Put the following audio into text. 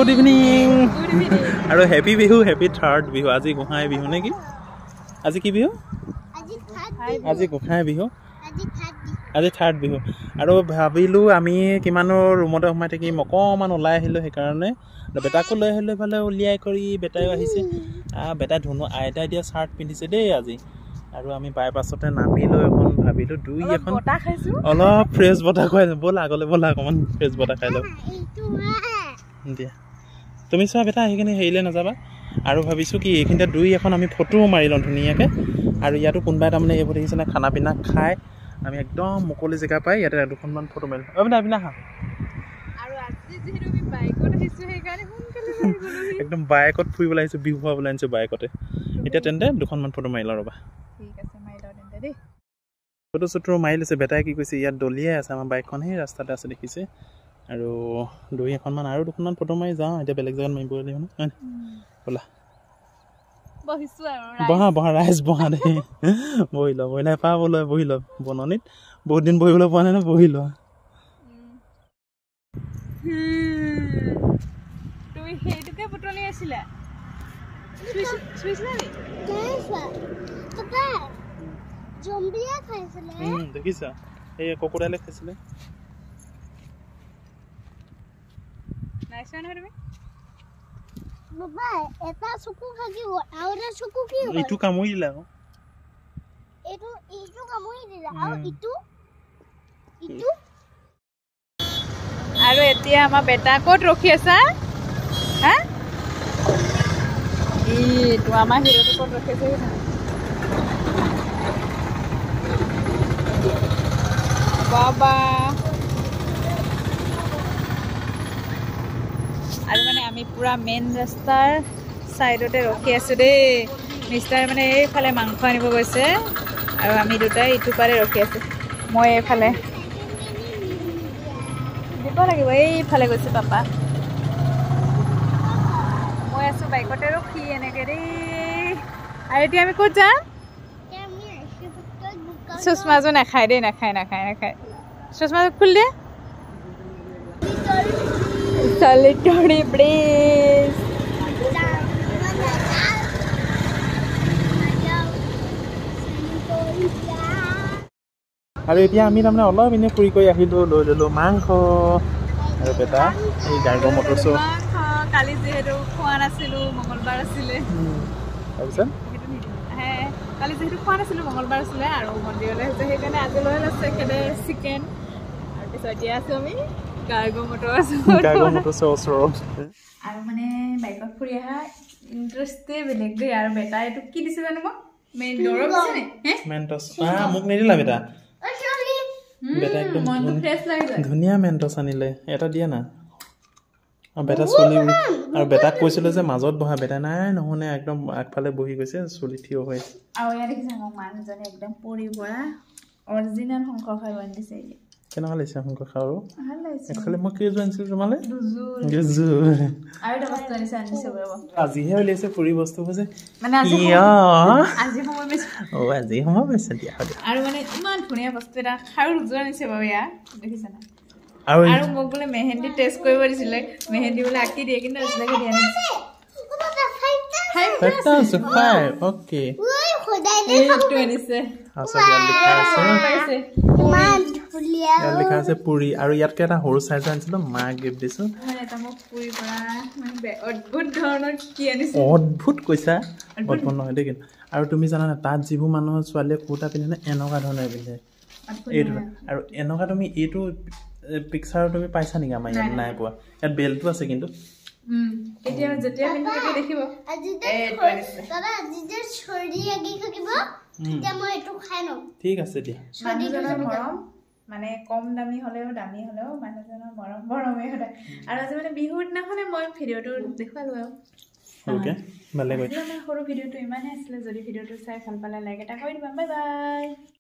good evening আৰু happy Bihu happy third Bihu আজি গোসাঁই বিহু নে কি আজি কি বিহু আজি গোসাঁই বিহু আজি থাৰ্ড বিহু আৰু ভাবিলোঁ আমি কিমানো ৰুমতে সোমাই থাকিম অকণমান ওলাই আহিলোঁ সেইকাৰণে বেটাকো লৈ আহিলোঁ এইফালে উলিয়াই কৰি বেটাইও আহিছে বেটাই ধুনু আইতাই দিয়া চাৰ্ট পিন্ধিছে দেই আজি আৰু আমি বাইপাছতে নামিলোঁ এখন ভাবিলোঁ দুই এখন অলপ ফ্ৰেছ বতাহ খুৱাই ব'লা আগলৈ ব'লা অকণমান ফ্ৰেছ বতাহ খাই লওঁ দিয়া তুমি চোৱা বেটা সেইখিনি হেৰিলৈ নাযাবা আৰু ভাবিছোঁ কি এইখিনিতে দুই এখন আমি ফটোও মাৰি লওঁ ধুনীয়াকৈ আৰু ইয়াতো কোনোবাই তাৰমানে এইবোৰ দেখিছেনে খানা পিনা খাই আমি একদম মুকলি জেগা পাই ইয়াতে দুখনমান ফটো মাৰিলোঁ পিনা হা একদম বাইকত ফুৰিবলৈ আহিছোঁ বিহু খুৱাবলৈ আনিছোঁ বাইকতে এতিয়া তেন্তে দুখনমান ফটো মাৰি লওঁ ৰ'বা ফটো চটো মাৰি লৈছে বেটাই কি কৈছে ইয়াত দলিয়াই আছে আমাৰ বাইকখন সেই ৰাস্তাতে আছে দেখিছে আৰু দুই এখনমান আৰু দুখনমান ফটো মাৰি যাওঁ এতিয়া বেলেগ জেগাত মাৰিব লাগিব নহয় ব'লা বহা ৰাইজ বহা দেই বহি লওঁ বহি পাবলৈ বহি লওঁ বননিত বহুত দিন বহিবলৈ পোৱা নাই ন বহি লোৱা দেখিছা এই কুকুৰালে খাইছিলে এইটো কামুৰি দিলা আৰু এতিয়া আমাৰ বেটা ক'ত ৰখি আছা হা এইটো আমাৰ হিৰোটো ক'ত ৰখি আছে বাবা আৰু মানে আমি পুৰা মেইন ৰাস্তাৰ চাইডতে ৰখি আছোঁ দেই মিষ্টাৰ মানে এইফালে মাংস আনিব গৈছে আৰু আমি দুটাই ইটো পাৰে ৰখি আছোঁ মই এইফালে দিব লাগিব এইফালে গৈছে পাপা মই আছোঁ বাইকতে ৰখি এনেকৈ দেই আৰু এতিয়া আমি ক'ত যাম চশমাযোৰ নাখায় দেই নাখায় চশমাযোৰ খুলি দে Solitary Breeze আৰু এতিয়া আমি তাৰমানে অলপ এনেই ফুৰি কৰি আহিলোঁ লৈ ল'লোঁ মাংস আৰু বেটা এই গাৰ্গ মটৰ চৌ কালি যিহেতু খোৱা নাছিলোঁ মঙলবাৰ আছিলে তাৰপিছত কালি যিহেতু খোৱা নাছিলোঁ মঙলবাৰ আছিলে আৰু মন্দিৰলৈ হৈছে সেইকাৰণে আজি লৈ লৈছোঁ একেবাৰে চিকেন তাৰপিছত এতিয়া আছোঁ আমি গাৰ্গ মটৰ চৌ ওচৰত আৰু মানে বাইকত ফুৰি অহা ইণ্টাৰেষ্টে বেলেগ দেই আৰু বেটা এইটো কি দিছে জানো মোক মেণ্টছ মোক নিদিলা বেটা বেটা একদম ধুনীয়া মেণ্টছ আনিলে এটা দিয়া না বেটা চলি আৰু বেটাক কৈছিলোঁ যে মাজত বহা বেটা নাই নুশুনে একদম আগফালে বহি গৈছে চলি থিয় হৈ আৰু ইয়াত দেখিছে মোক মানুহজনে একদম পৰি পৰা অৰিজিনেল শংখ খাই বান্ধি দিছে কেনেকুৱা লাগিছে শংখ খাওঁ একচুৱেলি মই কেইযোৰ আনিছিলোঁ তোমালে আজিহে উলিয়াইছে ফুৰি বস্তু হৈছে আজি সময় পাইছে দিয়া আৰু মানে ইমান ধুনীয়া বস্তু এটা খাৰু দুযোৰ আনিছে বাৰু ইয়াৰ দেখিছে না আৰু মোক বোলে মেহেন্দি টেষ্ট কৰিব দিছিলে মেহেন্দি বোলে আঁকি দিয়ে কিন্তু আজিলৈকে দিয়া নাই লিখা আছে পুৰি আৰু ইয়াতকে এটা সৰু চাইজ আনিছিলোঁ মাক গিফ্ট দিছোঁ অদ্ভুত কৈছা অদ্ভুত নহয় দেই কিন্তু আৰু তুমি জানানে তাত যিবোৰ মানুহৰ ছোৱালীয়ে কুৰ্তা পিন্ধে এনেকুৱা ধৰণে পিন্ধে এইটো আৰু এনেকুৱা তুমি এইটো পিকচাৰ তুমি পাইছা নেকি আমাৰ ইয়াত নাই পোৱা ইয়াত বেল্টটো আছে কিন্তু ঠিক আছে দিয়া মানে কম দামী হ'লেও মানুহজনৰ মৰমেই সদায় আৰু আজি মানে বিহুৰ দিনাখনে মই ভিডিঅ'টো দেখুৱালোঁ আৰু সৰু ভিডিঅ'টো ইমানেই আছিলে যদি ভিডিঅ'টো চাই ভাল পালে লাইক এটা কৰি দিবা বাই বাই